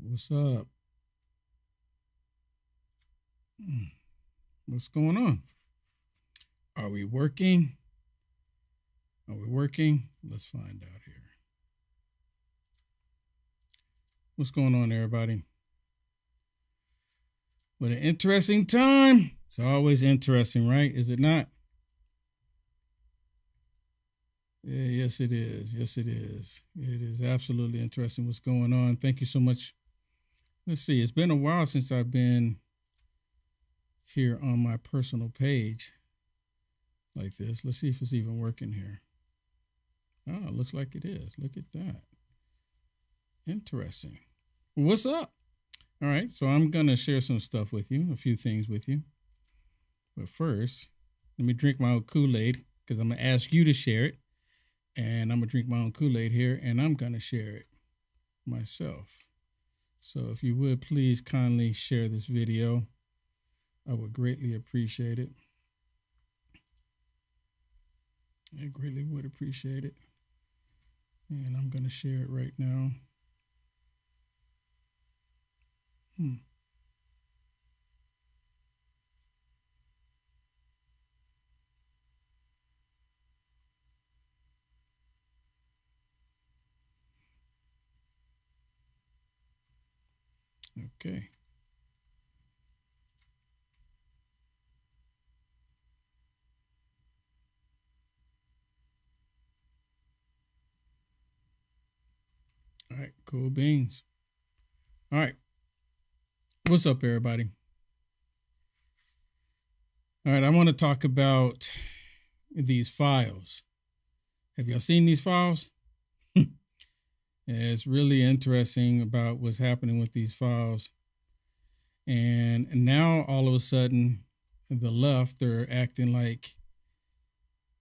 What's up? What's going on? Are we working? Let's find out here. What's going on, everybody? What an interesting time. It's always interesting, right? Is it not? Yeah, yes, it is. Yes, it is. It is absolutely interesting what's going on. Thank you so much. Let's see. It's been a while since I've been here on my personal page like this. Let's see if it's even working here. Oh, it looks like it is. Look at that. Interesting. What's up? All right, so I'm going to share some stuff with you, a few things with you. But first, let me drink my own Kool-Aid because I'm going to ask you to share it. And I'm going to drink my own Kool-Aid here, and I'm going to share it myself. So if you would, please kindly share this video. I would greatly appreciate it. I greatly would appreciate it. And I'm going to share it right now. Okay. All right, cool beans. All right. What's up, everybody? All right, I want to talk about these files. Have y'all seen these files? It's really interesting about what's happening with these files. And now all of a sudden, the left, they're acting like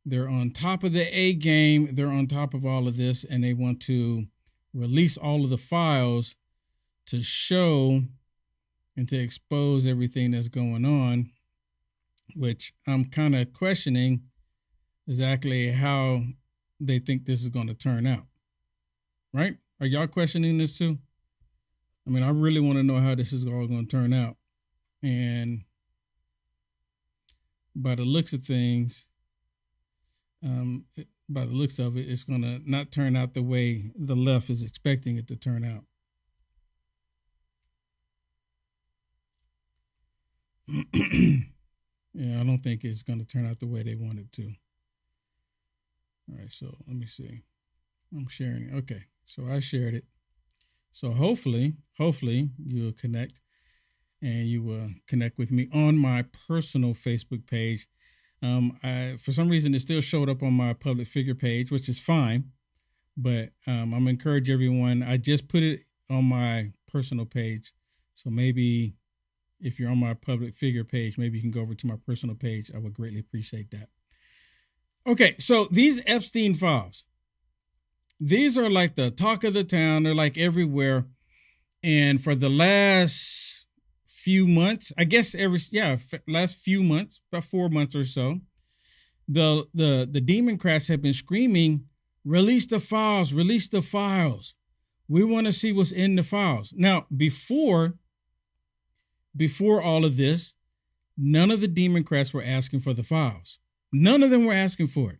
they're on top of the A game. They're on top of all of this, and they want to release all of the files to show and to expose everything that's going on, which I'm kind of questioning exactly how they think this is going to turn out. Right? Are y'all questioning this too? I mean, I really want to know how this is all going to turn out. And by the looks of things, by the looks of it, it's going to not turn out the way the left is expecting it to turn out. Yeah, I don't think it's going to turn out the way they want it to. All right, so let me see. I'm sharing it. Okay, so I shared it. So hopefully you'll connect, and you will connect with me on my personal Facebook page. For some reason, it still showed up on my public figure page, which is fine. But I'm going to encourage everyone. I just put it on my personal page. So maybe if you're on my public figure page, maybe you can go over to my personal page. I would greatly appreciate that. Okay, so these Epstein files, these are like the talk of the town. They're like everywhere. And for the last few months, I guess last few months, about 4 months or so, the Democrats have been screaming, release the files, release the files. We want to see what's in the files. Now, before all of this, none of the Democrats were asking for the files. None of them were asking for it.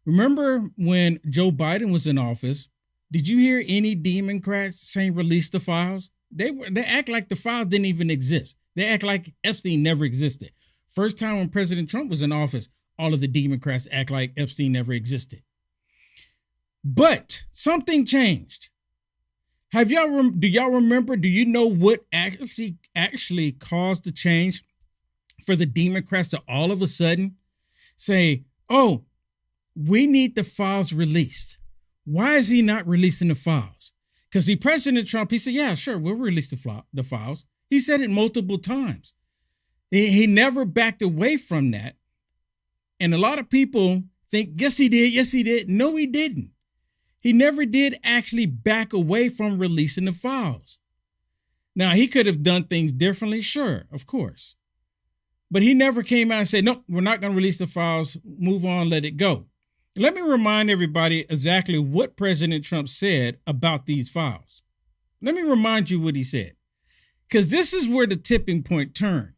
Remember when Joe Biden was in office, did you hear any Democrats saying release the files? They act like the files didn't even exist. They act like Epstein never existed. First time when President Trump was in office, all of the Democrats act like Epstein never existed. But something changed. Do y'all remember? Do you know what actually caused the change for the Democrats to all of a sudden say, oh, we need the files released? Why is he not releasing the files? Because President Trump, he said, yeah, sure, we'll release the files. He said it multiple times. He never backed away from that. And a lot of people think, yes, he did. Yes, he did. No, he didn't. He never did actually back away from releasing the files. Now, he could have done things differently. Sure, of course. But he never came out and said, no, we're not going to release the files. Move on, let it go. Let me remind everybody exactly what President Trump said about these files. Let me remind you what he said, because this is where the tipping point turned.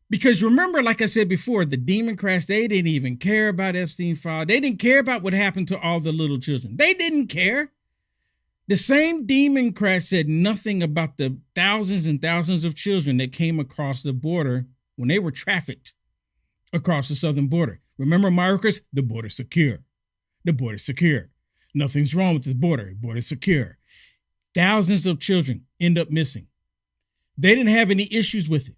Because remember, like I said before, the Democrats, they didn't even care about Epstein's file. They didn't care about what happened to all the little children. They didn't care. The same Democrats said nothing about the thousands and thousands of children that came across the border when they were trafficked across the southern border. Remember, Marcus? The border's secure. The border's secure. Nothing's wrong with the border. The border's secure. Thousands of children end up missing. They didn't have any issues with it.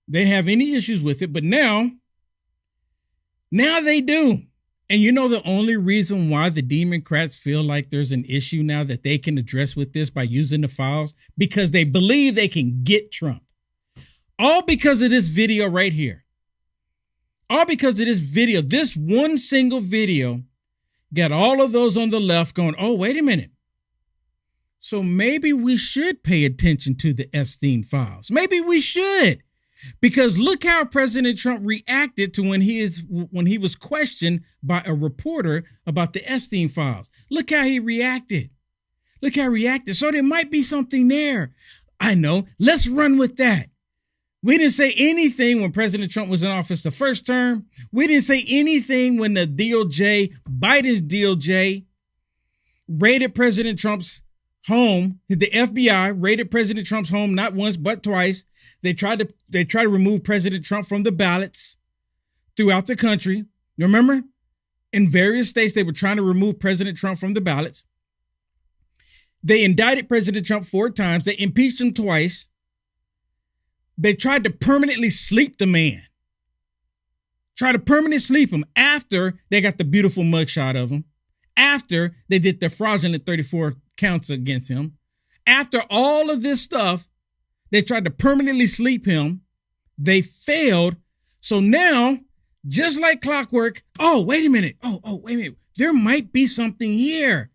They didn't have any issues with it, but now they do. And you know the only reason why the Democrats feel like there's an issue now that they can address with this by using the files? Because they believe they can get Trump. All because of this video right here. All because of this video. This one single video got all of those on the left going, oh, wait a minute. So maybe we should pay attention to the Epstein files. Maybe we should. Because look how President Trump reacted to when he was questioned by a reporter about the Epstein files. Look how he reacted. Look how he reacted. So there might be something there. I know. Let's run with that. We didn't say anything when President Trump was in office the first term. We didn't say anything when the DOJ, Biden's DOJ, raided President Trump's home. The FBI raided President Trump's home not once but twice. They tried to remove President Trump from the ballots throughout the country. You remember? In various states, they were trying to remove President Trump from the ballots. They indicted President Trump 4 times. They impeached him twice. They tried to permanently sleep the man. Tried to permanently sleep him after they got the beautiful mugshot of him. After they did the fraudulent 34 counts against him. After all of this stuff, they tried to permanently sleep him. They failed. So now, just like clockwork, oh, wait a minute. Oh, wait a minute. There might be something here.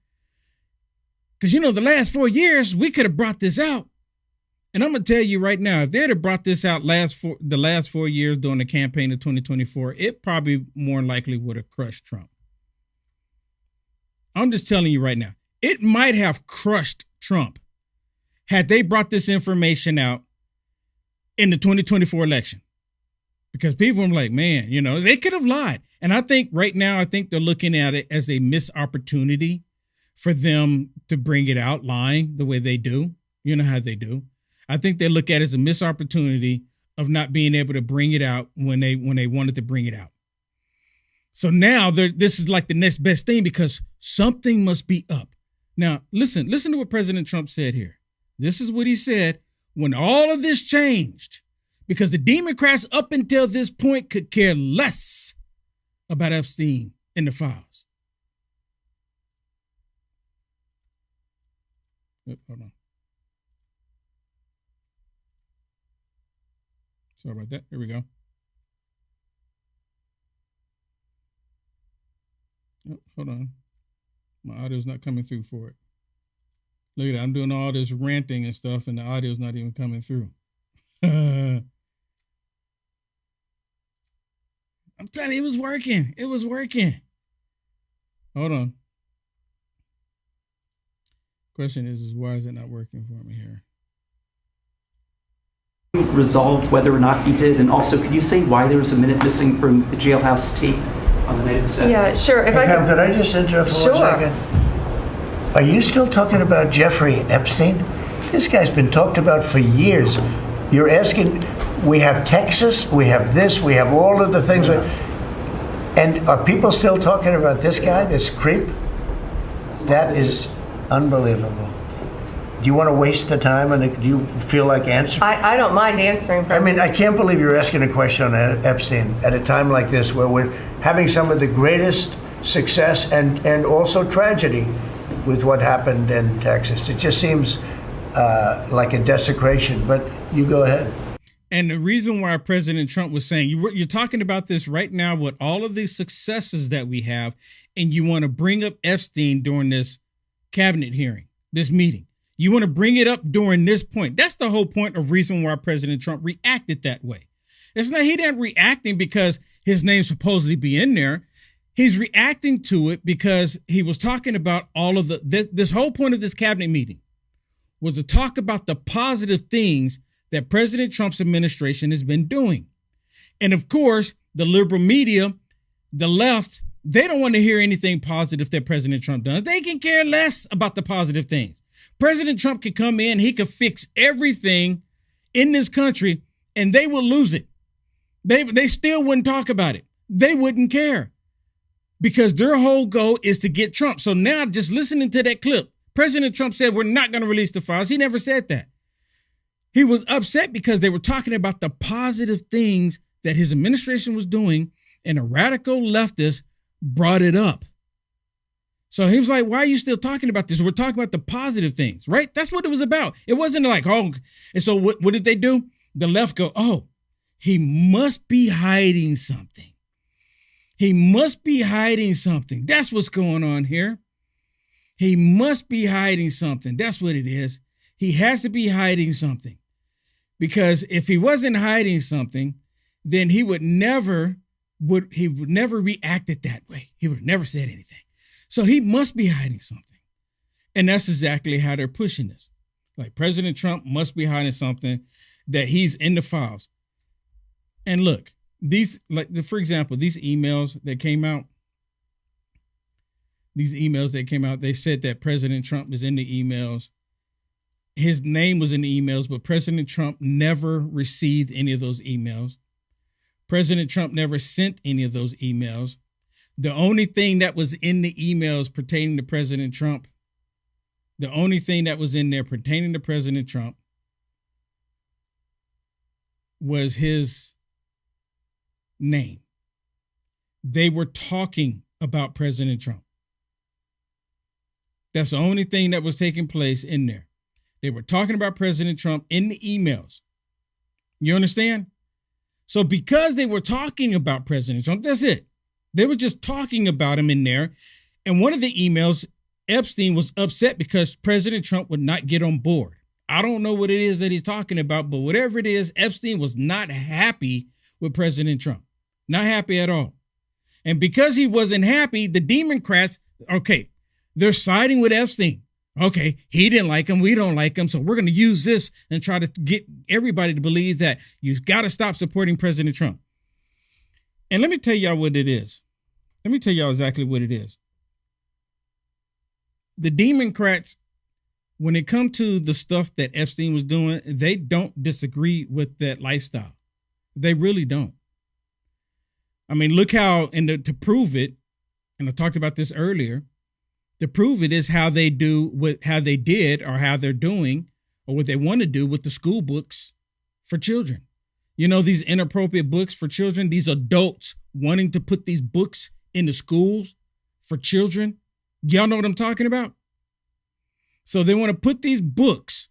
Because, you know, the last 4 years, we could have brought this out. And I'm going to tell you right now, if they'd have brought this out the last 4 years during the campaign of 2024, it probably more likely would have crushed Trump. I'm just telling you right now, it might have crushed Trump had they brought this information out in the 2024 election. Because people are like, man, you know, they could have lied. And I think right now, they're looking at it as a missed opportunity for them to bring it out lying the way they do. You know how they do. I think they look at it as a missed opportunity of not being able to bring it out when they wanted to bring it out. So now this is like the next best thing because something must be up. Now, listen to what President Trump said here. This is what he said when all of this changed, because the Democrats up until this point could care less about Epstein and the files. Hold on. Sorry about that. Here we go. Oh, hold on. My audio's not coming through for it. Look at that. I'm doing all this ranting and stuff, and the audio's not even coming through. I'm telling you, it was working. It was working. Hold on. Question is why is it not working for me here? Resolved whether or not he did, and also, could you say why there was a minute missing from the jailhouse tape on the night of the set? Yeah, sure. If Hey, Pam, could I just interrupt for 1 second? Are you still talking about Jeffrey Epstein? This guy's been talked about for years. You're asking, we have Texas, we have this, we have all of the things. And are people still talking about this guy, this creep? That is unbelievable. Do you want to waste the time, and do you feel like answering? I don't mind answering. I mean, I can't believe you're asking a question on Epstein at a time like this where we're having some of the greatest success and also tragedy with what happened in Texas. It just seems like a desecration, but you go ahead. And the reason why President Trump was saying, you're talking about this right now with all of the successes that we have, and you want to bring up Epstein during this cabinet hearing, this meeting. You want to bring it up during this point. That's the whole point of reason why President Trump reacted that way. It's not, he didn't reacting because his name supposedly be in there. He's reacting to it because he was talking about all of this whole point of this cabinet meeting was to talk about the positive things that President Trump's administration has been doing. And of course, the liberal media, the left, they don't want to hear anything positive that President Trump does. They can care less about the positive things. President Trump could come in, he could fix everything in this country, and they will lose it. They still wouldn't talk about it. They wouldn't care because their whole goal is to get Trump. So now just listening to that clip, President Trump said, we're not going to release the files. He never said that. He was upset because they were talking about the positive things that his administration was doing, and a radical leftist brought it up. So he was like, why are you still talking about this? We're talking about the positive things, right? That's what it was about. It wasn't like, oh, and so what did they do? The left go, oh, he must be hiding something. He must be hiding something. That's what's going on here. He must be hiding something. That's what it is. He has to be hiding something. Because if he wasn't hiding something, then he would never reacted that way. He would have never said anything. So he must be hiding something. And that's exactly how they're pushing this. Like President Trump must be hiding something that he's in the files. And look, for example, these emails that came out, they said that President Trump is in the emails. His name was in the emails, but President Trump never received any of those emails. President Trump never sent any of those emails. The only thing that was in the emails pertaining to President Trump, the only thing that was in there pertaining to President Trump was his name. They were talking about President Trump. That's the only thing that was taking place in there. They were talking about President Trump in the emails. You understand? So because they were talking about President Trump, that's it. They were just talking about him in there. And one of the emails, Epstein was upset because President Trump would not get on board. I don't know what it is that he's talking about, but whatever it is, Epstein was not happy with President Trump. Not happy at all. And because he wasn't happy, the Democrats, okay, they're siding with Epstein. Okay, he didn't like him. We don't like him. So we're going to use this and try to get everybody to believe that you've got to stop supporting President Trump. And let me tell y'all what it is. Let me tell y'all exactly what it is. The Democrats, when it comes to the stuff that Epstein was doing, they don't disagree with that lifestyle. They really don't. I mean, look how, and to prove it, and I talked about this earlier, to prove it is how they do how they did or how they're doing or what they want to do with the school books for children. You know, these inappropriate books for children, these adults wanting to put these books in the schools for children. Y'all know what I'm talking about? So they want to put these books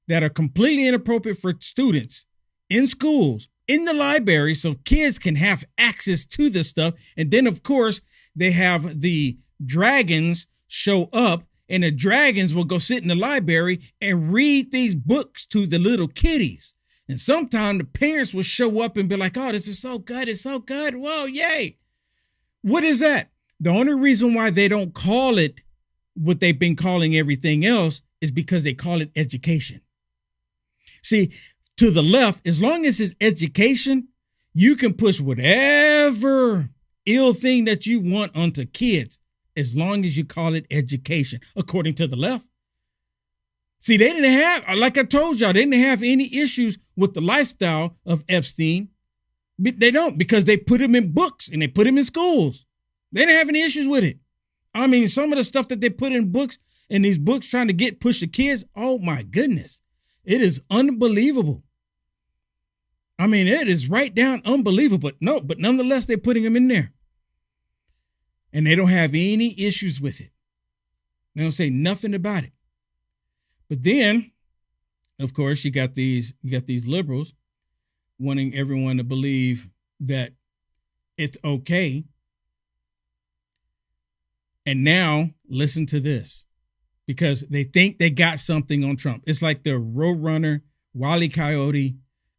that are completely inappropriate for students in schools, in the library, so kids can have access to this stuff. And then, of course, they have the dragons show up, and the dragons will go sit in the library and read these books to the little kiddies. And sometimes the parents will show up and be like, oh, this is so good. It's so good. Whoa, yay. What is that? The only reason why they don't call it what they've been calling everything else is because they call it education. See, to the left, as long as it's education, you can push whatever ill thing that you want onto kids, as long as you call it education, according to the left. See, they didn't have, like I told y'all, they didn't have any issues with the lifestyle of Epstein. But they don't, because they put him in books and they put him in schools. They didn't have any issues with it. I mean, some of the stuff that they put in books, and these books trying to push the kids, oh my goodness, it is unbelievable. I mean, it is right down unbelievable. But nonetheless, they're putting them in there. And they don't have any issues with it. They don't say nothing about it. But then, of course, you got these liberals wanting everyone to believe that it's okay. And now listen to this, because they think they got something on Trump. It's like the Roadrunner, Wile E. Coyote,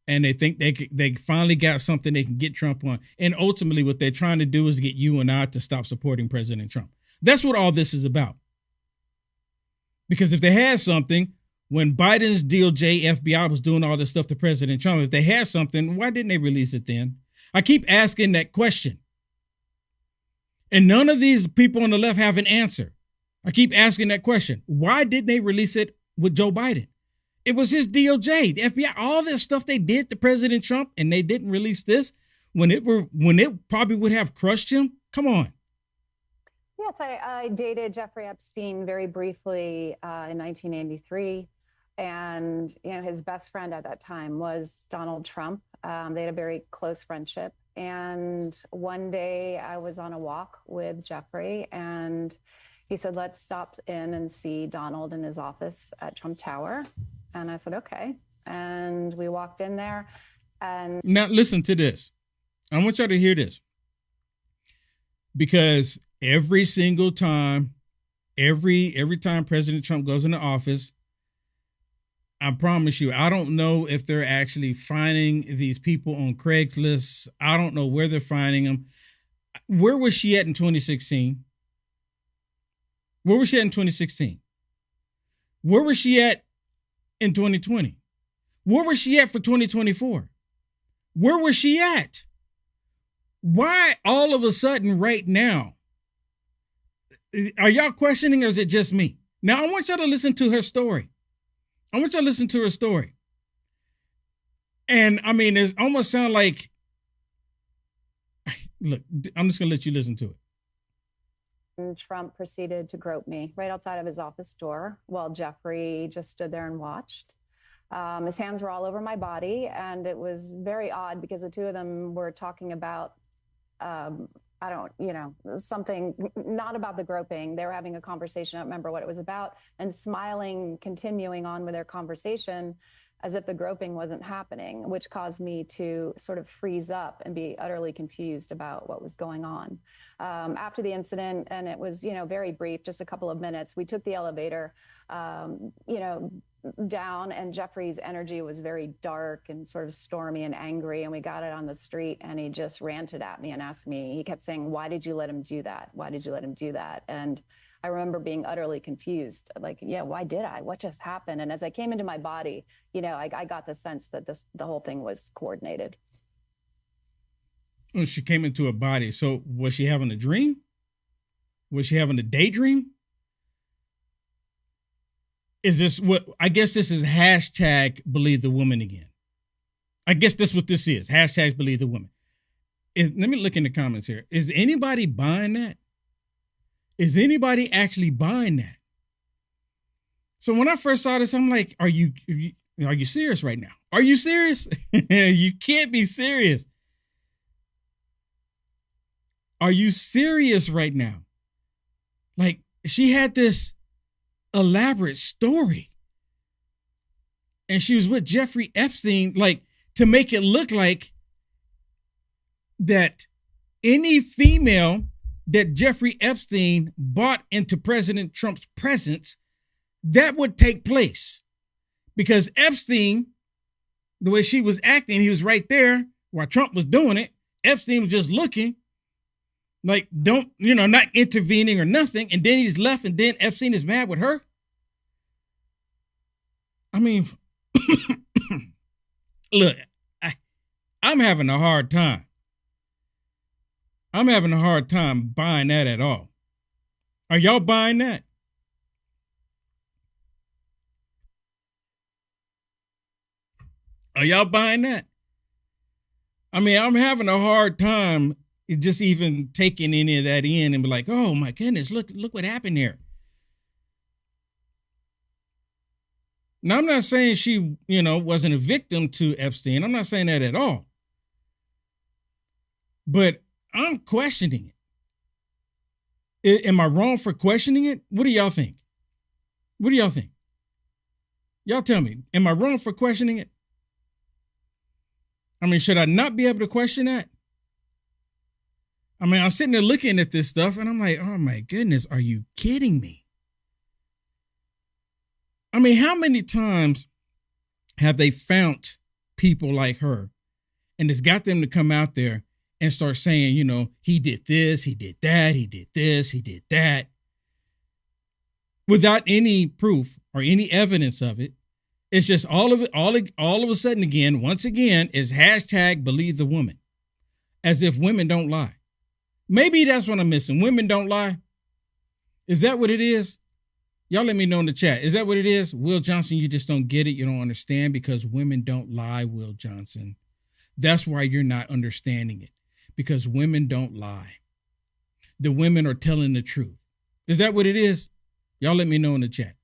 and they think they finally got something they can get Trump on. And ultimately what they're trying to do is get you and I to stop supporting President Trump. That's what all this is about. Because if they had something, when Biden's DOJ, FBI was doing all this stuff to President Trump, if they had something, why didn't they release it then? I keep asking that question. And none of these people on the left have an answer. I keep asking that question. Why didn't they release it with Joe Biden? It was his DOJ, the FBI, all this stuff they did to President Trump, and they didn't release this when it probably would have crushed him. Come on. Yes, I dated Jeffrey Epstein very briefly in 1983. And, his best friend at that time was Donald Trump. They had a very close friendship. And one day I was on a walk with Jeffrey, and he said, let's stop in and see Donald in his office at Trump Tower. And I said, okay. And we walked in there. And now listen to this. I want y'all to hear this. Because every single time, every time President Trump goes into office, I promise you, I don't know if they're actually finding these people on Craigslist. I don't know where they're finding them. Where was she at in 2016? Where was she at in 2016? Where was she at in 2020? Where was she at for 2024? Where was she at? Why all of a sudden right now? Are y'all questioning, or is it just me? Now, I want y'all to listen to her story. I want y'all to listen to her story. And I mean, it almost sounds like, look, I'm just going to let you listen to it. And Trump proceeded to grope me right outside of his office door while Jeffrey just stood there and watched. His hands were all over my body, and it was very odd because the two of them were talking about, something not about the groping. They were having a conversation. I don't remember what it was about, and smiling, continuing on with their conversation as if the groping wasn't happening, which caused me to sort of freeze up and be utterly confused about what was going on. After the incident, and it was, very brief, just a couple of minutes, we took the elevator, down, and Jeffrey's energy was very dark and sort of stormy and angry. And we got it on the street, and he just ranted at me and asked me, he kept saying, why did you let him do that? Why did you let him do that? And I remember being utterly confused. Like, yeah, why did I? What just happened? And as I came into my body, I got the sense that the whole thing was coordinated. When she came into her body. So was she having a dream? Was she having a daydream? Is this what, I guess this is hashtag believe the woman again. I guess that's what this is. Hashtag believe the woman. Let me look in the comments here. Is anybody buying that? Is anybody actually buying that? So when I first saw this, I'm like, are you serious right now? Are you serious? You can't be serious. Are you serious right now? Like, she had this elaborate story, and she was with Jeffrey Epstein, like, to make it look like that any female that Jeffrey Epstein brought into President Trump's presence, that would take place. Because Epstein, the way she was acting, he was right there while Trump was doing it. Epstein was just looking, like, not intervening or nothing. And then he's left, and then Epstein is mad with her. I mean, look, I'm having a hard time. I'm having a hard time buying that at all. Are y'all buying that? Are y'all buying that? I mean, I'm having a hard time just even taking any of that in and be like, oh my goodness, look what happened here. Now, I'm not saying she, wasn't a victim to Epstein. I'm not saying that at all. But I'm questioning it. Am I wrong for questioning it? What do y'all think? What do y'all think? Y'all tell me, am I wrong for questioning it? I mean, should I not be able to question that? I mean, I'm sitting there looking at this stuff, and I'm like, oh my goodness, are you kidding me? I mean, how many times have they found people like her, and it's got them to come out there and start saying, he did this, he did that, he did this, he did that, without any proof or any evidence of it, It's just all of it, all of a sudden again, once again, is hashtag believe the woman. As if women don't lie. Maybe that's what I'm missing. Women don't lie. Is that what it is? Y'all let me know in the chat. Is that what it is? Will Johnson, you just don't get it. You don't understand because women don't lie, Will Johnson. That's why you're not understanding it. Because women don't lie. The women are telling the truth. Is that what it is? Y'all let me know in the chat.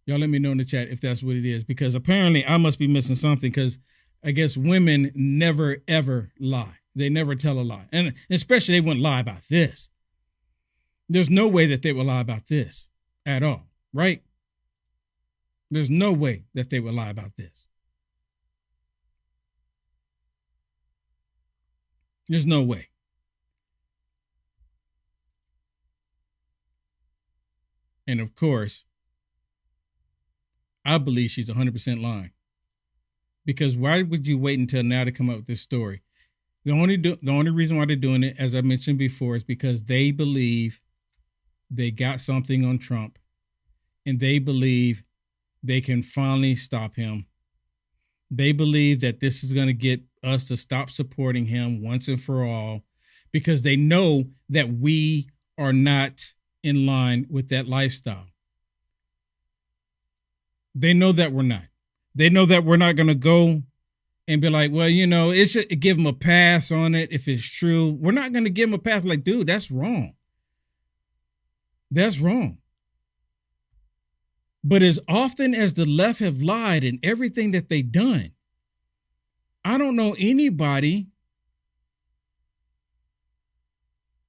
Y'all let me know in the chat if that's what it is. Because apparently I must be missing something because I guess women never, ever lie. They never tell a lie. And especially they wouldn't lie about this. There's no way that they would lie about this at all, right? There's no way that they would lie about this. There's no way. And of course, I believe she's 100% lying. Because why would you wait until now to come up with this story? The only reason why they're doing it, as I mentioned before, is because they believe they got something on Trump and they believe they can finally stop him. They believe that this is going to get us to stop supporting him once and for all because they know that we are not in line with that lifestyle. They know that we're not. They know that we're not going to go and be like, well, you know, it should give them a pass on it if it's true. We're not going to give them a pass. Like, dude, that's wrong. That's wrong. But as often as the left have lied in everything that they've done, I don't know anybody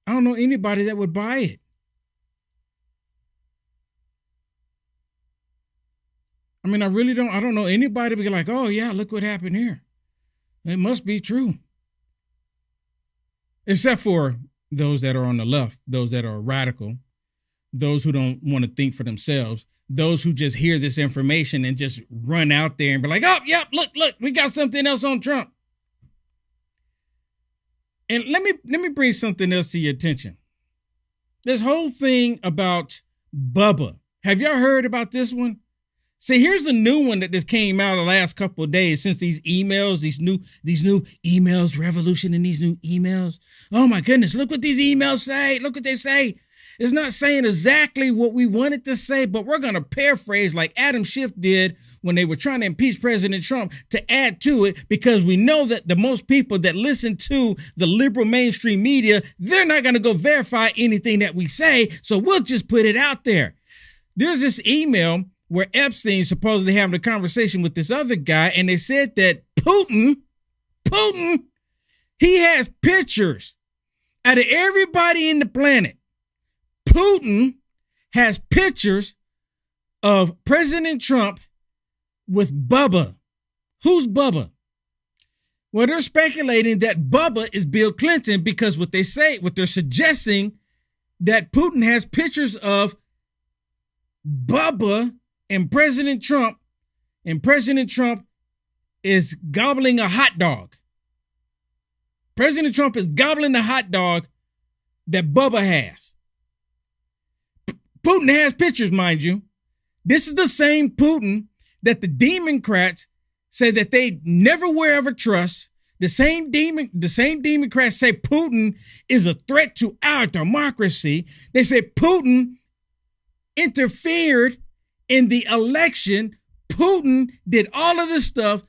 that would buy it. I mean, I don't know anybody be like, oh yeah, look what happened here. It must be true. Except for those that are on the left, those that are radical, those who don't want to think for themselves, those who just hear this information and just run out there and be like, oh, yep, look, we got something else on Trump. And let me bring something else to your attention. This whole thing about Bubba. Have y'all heard about this one? See, here's a new one that just came out the last couple of days since these emails, these new emails, revolution in these new emails. Oh my goodness, look what these emails say. Look what they say. It's not saying exactly what we wanted to say, but we're going to paraphrase like Adam Schiff did when they were trying to impeach President Trump to add to it, because we know that the most people that listen to the liberal mainstream media, they're not going to go verify anything that we say. So we'll just put it out there. There's this email where Epstein supposedly having a conversation with this other guy, and they said that Putin, he has pictures out of everybody in the planet. Putin has pictures of President Trump with Bubba. Who's Bubba? Well, they're speculating that Bubba is Bill Clinton because what they're suggesting that Putin has pictures of Bubba and President Trump is gobbling a hot dog. President Trump is gobbling the hot dog that Bubba has. Putin has pictures, mind you. This is the same Putin that the Democrats say that they never will ever trust. The same Democrats say Putin is a threat to our democracy. They say Putin interfered in the election. Putin did all of this stuff.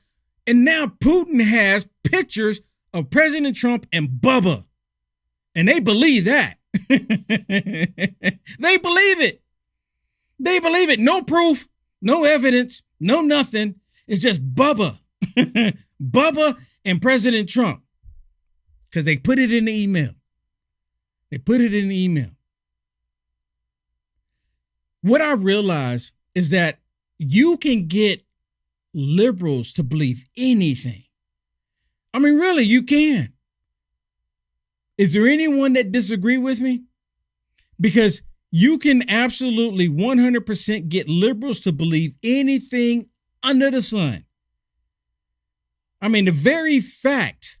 And now Putin has pictures of President Trump and Bubba. And they believe that. They believe it. They believe it. No proof, no evidence, no nothing. It's just Bubba. Bubba and President Trump. Because they put it in the email. What I realize is that you can get liberals to believe anything. I mean, really, you can. Is there anyone that disagree with me? Because you can absolutely 100% get liberals to believe anything under the sun. I mean, the very fact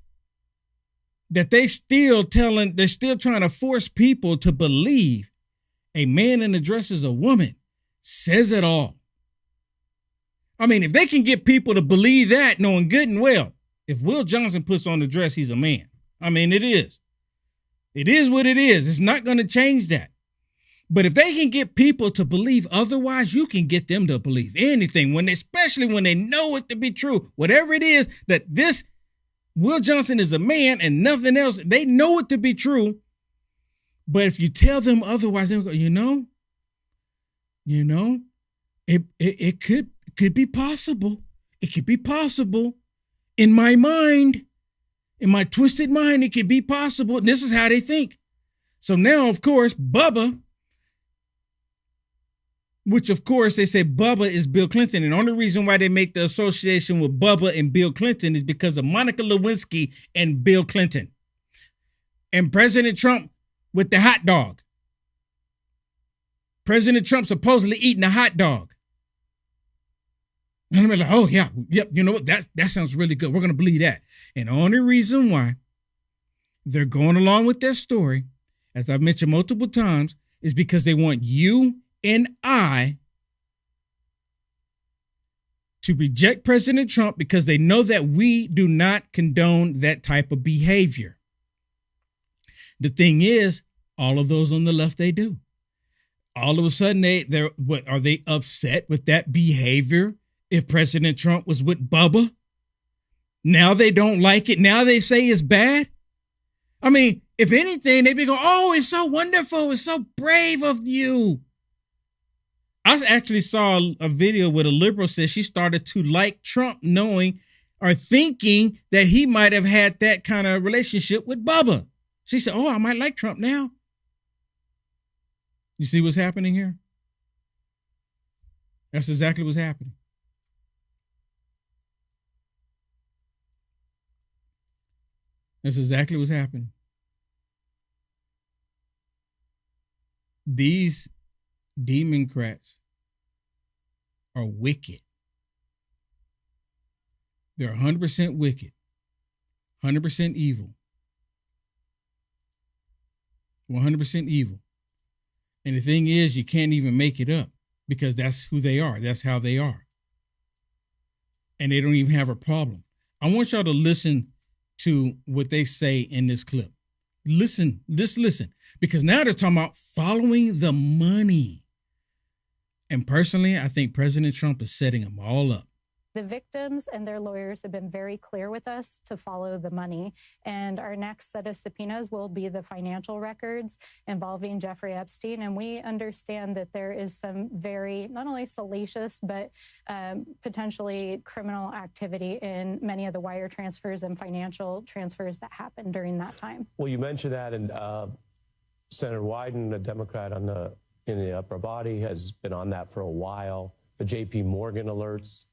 that they're still trying to force people to believe a man in a dress is a woman says it all. I mean, if they can get people to believe that, knowing good and well, if Will Johnson puts on the dress, he's a man. I mean, it is. It is what it is. It's not going to change that. But if they can get people to believe otherwise, you can get them to believe anything, especially when they know it to be true. Whatever it is, that this Will Johnson is a man and nothing else, they know it to be true. But if you tell them otherwise, they'll go, it could be possible. It could be possible. In my mind, in my twisted mind, it could be possible. And this is how they think. So now, of course, Bubba, which of course they say Bubba is Bill Clinton. And the only reason why they make the association with Bubba and Bill Clinton is because of Monica Lewinsky and Bill Clinton. And President Trump with the hot dog. President Trump supposedly eating a hot dog. And I'm like, oh, yeah, yep, you know what? That sounds really good. We're going to believe that. And the only reason why they're going along with that story, as I've mentioned multiple times, is because they want you and I to reject President Trump because they know that we do not condone that type of behavior. The thing is, all of those on the left, they do. All of a sudden, are they upset with that behavior? If President Trump was with Bubba, now they don't like it. Now they say it's bad. I mean, if anything, they'd be going, oh, it's so wonderful. It's so brave of you. I actually saw a video where a liberal says she started to like Trump knowing or thinking that he might have had that kind of relationship with Bubba. She said, oh, I might like Trump now. You see what's happening here? That's exactly what's happening. That's exactly what's happening. These Democrats are wicked. They're 100% wicked, 100% evil, 100% evil. And the thing is, you can't even make it up because that's who they are. That's how they are. And they don't even have a problem. I want y'all to listen to what they say in this clip. Listen, because now they're talking about following the money. And personally, I think President Trump is setting them all up. The victims and their lawyers have been very clear with us to follow the money. And our next set of subpoenas will be the financial records involving Jeffrey Epstein. And we understand that there is some very, not only salacious, but potentially criminal activity in many of the wire transfers and financial transfers that happened during that time. Well, you mentioned that, and Senator Wyden, a Democrat in the upper body, has been on that for a while. The J.P. Morgan alerts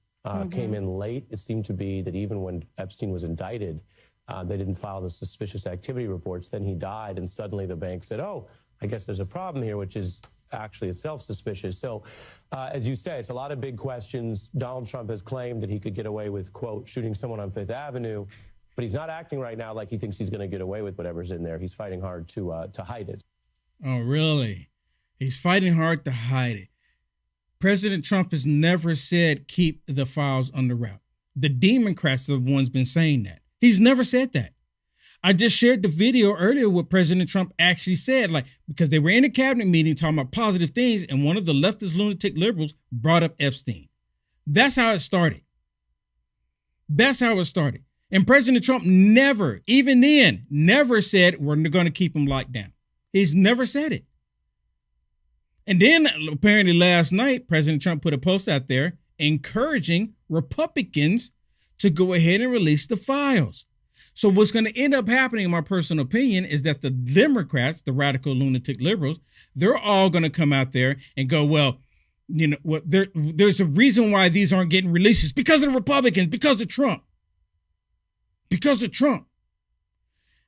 came in late. It seemed to be that even when Epstein was indicted, they didn't file the suspicious activity reports. Then he died, and suddenly the bank said, oh, I guess there's a problem here, which is actually itself suspicious. So, as you say, it's a lot of big questions. Donald Trump has claimed that he could get away with, quote, shooting someone on Fifth Avenue, but he's not acting right now like he thinks he's going to get away with whatever's in there. He's fighting hard to hide it. Oh, really? He's fighting hard to hide it. President Trump has never said keep the files under wrap. The Democrats are the ones been saying that. He's never said that. I just shared the video earlier what President Trump actually said, because they were in a cabinet meeting talking about positive things, and one of the leftist lunatic liberals brought up Epstein. That's how it started. That's how it started. And President Trump never, even then, never said we're going to keep him locked down. He's never said it. And then apparently last night, President Trump put a post out there encouraging Republicans to go ahead and release the files. So what's going to end up happening, in my personal opinion, is that the Democrats, the radical lunatic liberals, they're all going to come out there and go, well, you know what? There's a reason why these aren't getting releases because of the Republicans, because of Trump. Because of Trump.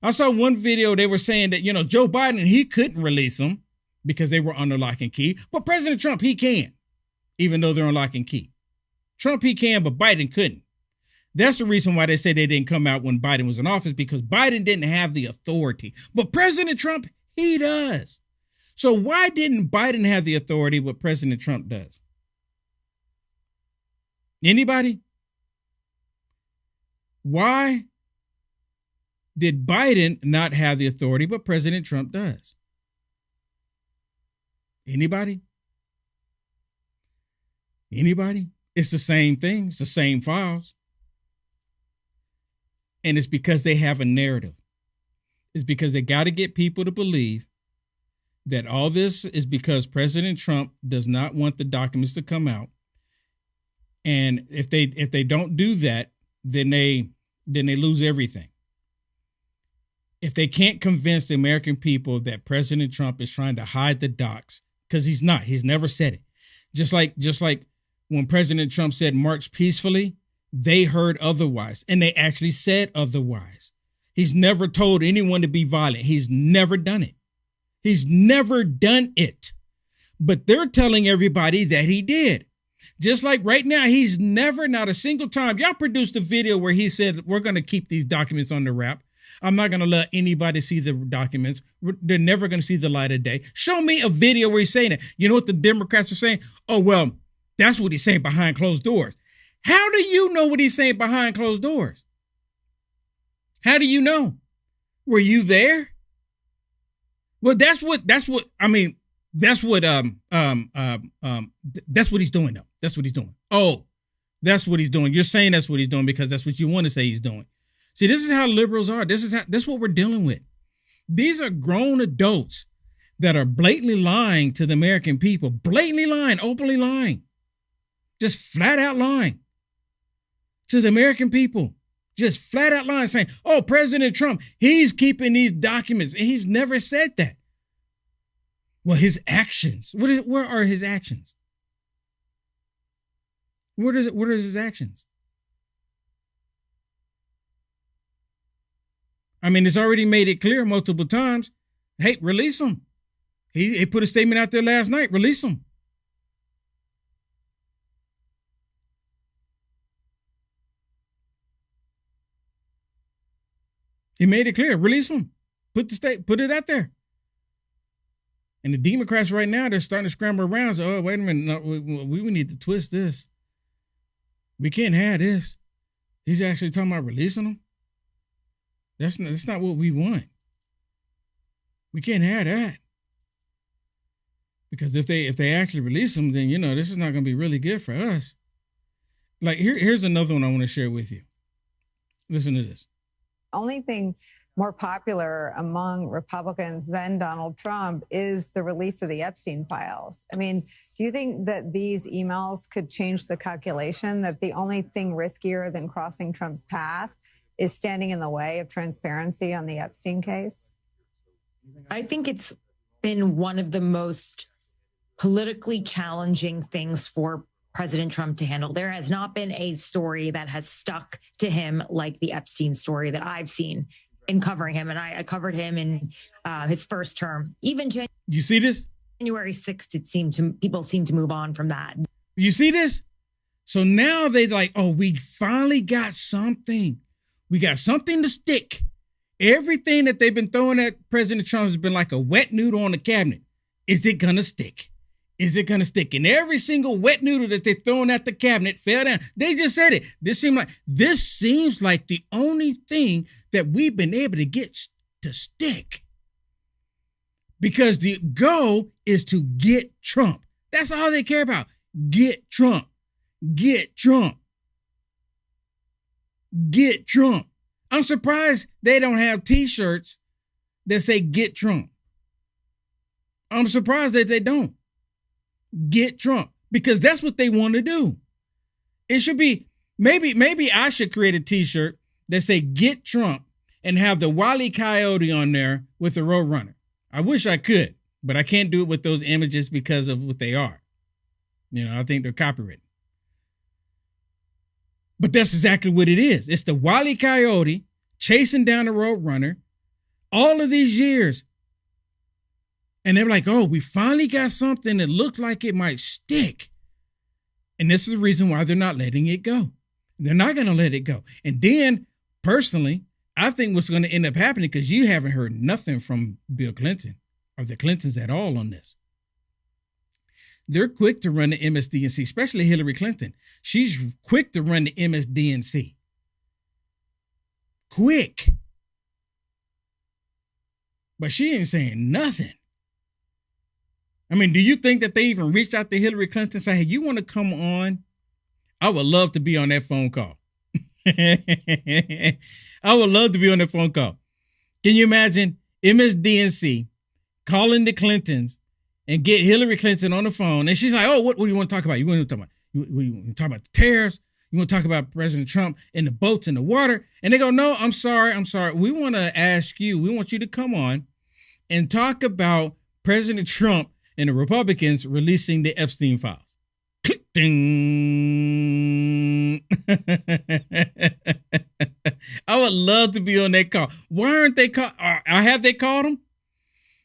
I saw one video, they were saying that, Joe Biden, he couldn't release them because they were under lock and key. But President Trump, he can, even though they're on lock and key. Trump, he can, but Biden couldn't. That's the reason why they say they didn't come out when Biden was in office, because Biden didn't have the authority. But President Trump, he does. So why didn't Biden have the authority, but President Trump does? Anybody? Why did Biden not have the authority, but President Trump does? Anybody? Anybody? It's the same thing. It's the same files. And it's because they have a narrative. It's because they got to get people to believe that all this is because President Trump does not want the documents to come out. And if they don't do that, then they lose everything. If they can't convince the American people that President Trump is trying to hide the docs, because he's not. He's never said it. Just like when President Trump said march peacefully, they heard otherwise, and they actually said otherwise. He's never told anyone to be violent. He's never done it. He's never done it. But they're telling everybody that he did. Just like right now, he's never, not a single time. Y'all produced a video where he said, we're going to keep these documents on the wrap. I'm not going to let anybody see the documents. They're never going to see the light of day. Show me a video where he's saying it. You know what the Democrats are saying? Oh, well, that's what he's saying behind closed doors. How do you know what he's saying behind closed doors? How do you know? Were you there? Well, that's what he's doing though. That's what he's doing. Oh, that's what he's doing. You're saying that's what he's doing because that's what you want to say he's doing. See, this is how liberals are. This is what we're dealing with. These are grown adults that are blatantly lying to the American people, blatantly lying, openly lying, just flat out lying to the American people, just flat out lying, saying, oh, President Trump, he's keeping these documents. And he's never said that. Well, his actions, where are his actions? What are his actions? I mean, it's already made it clear multiple times. Hey, release him. He put a statement out there last night. Release him. He made it clear. Release him. Put it out there. And the Democrats right now, they're starting to scramble around. So, oh, wait a minute. No, we need to twist this. We can't have this. He's actually talking about releasing him. That's not what we want. We can't have that. Because if they actually release him, then, this is not going to be really good for us. Like, here's another one I want to share with you. Listen to this. Only thing more popular among Republicans than Donald Trump is the release of the Epstein files. I mean, do you think that these emails could change the calculation that the only thing riskier than crossing Trump's path is standing in the way of transparency on the Epstein case? I think it's been one of the most politically challenging things for President Trump to handle. There has not been a story that has stuck to him like the Epstein story that I've seen in covering him. And I covered him in his first term. Even you see this? January 6th, people seem to move on from that. You see this? So now they're like, oh, we finally got something. We got something to stick. Everything that they've been throwing at President Trump has been like a wet noodle on the cabinet. Is it going to stick? Is it going to stick? And every single wet noodle that they're throwing at the cabinet fell down. They just said it. This seems like the only thing that we've been able to get to stick. Because the goal is to get Trump. That's all they care about. Get Trump. Get Trump. Get Trump. I'm surprised they don't have T-shirts that say get Trump. I'm surprised that they don't. Get Trump, because that's what they want to do. It should be, maybe I should create a T-shirt that say get Trump and have the Wile E. Coyote on there with the Roadrunner. I wish I could, but I can't do it with those images because of what they are. I think they're copyrighted. But that's exactly what it is. It's the Wile E. Coyote chasing down the Roadrunner all of these years. And they're like, oh, we finally got something that looked like it might stick. And this is the reason why they're not letting it go. They're not going to let it go. And then, personally, I think what's going to end up happening, because you haven't heard nothing from Bill Clinton or the Clintons at all on this. they're quick to run the MSDNC, especially Hillary Clinton. She's quick to run the MSDNC. Quick. But she ain't saying nothing. I mean, do you think that they even reached out to Hillary Clinton and say, hey, you want to come on? I would love to be on that phone call. I would love to be on that phone call. Can you imagine MSDNC calling the Clintons and get Hillary Clinton on the phone? And she's like, oh, what do you want to talk about? You want to talk about? You want to talk about the tariffs? You want to talk about President Trump and the boats in the water? And they go, no, I'm sorry. We want to ask you. We want you to come on and talk about President Trump and the Republicans releasing the Epstein files. Click, ding. I would love to be on that call. Why aren't they called? Have they called them?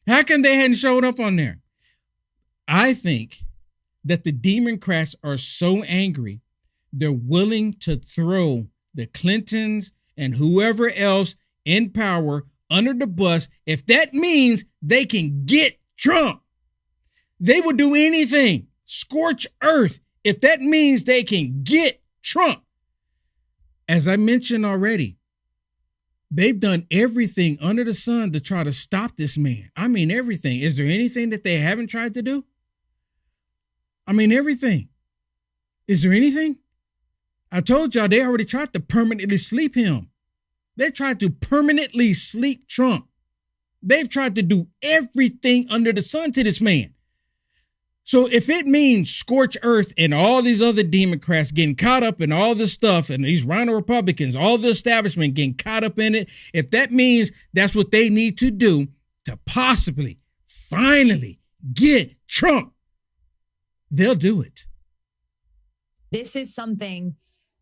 How come they hadn't showed up on there? I think that the Democrats are so angry, they're willing to throw the Clintons and whoever else in power under the bus if that means they can get Trump. They will do anything, scorch earth, if that means they can get Trump. As I mentioned already, they've done everything under the sun to try to stop this man. I mean, everything. Is there anything that they haven't tried to do? I mean, everything. Is there anything? I told y'all they already tried to permanently sleep him. They tried to permanently sleep Trump. They've tried to do everything under the sun to this man. So if it means scorch earth and all these other Democrats getting caught up in all this stuff and these rhino Republicans, all the establishment getting caught up in it, if that means that's what they need to do to possibly, finally get Trump, they'll do it. This is something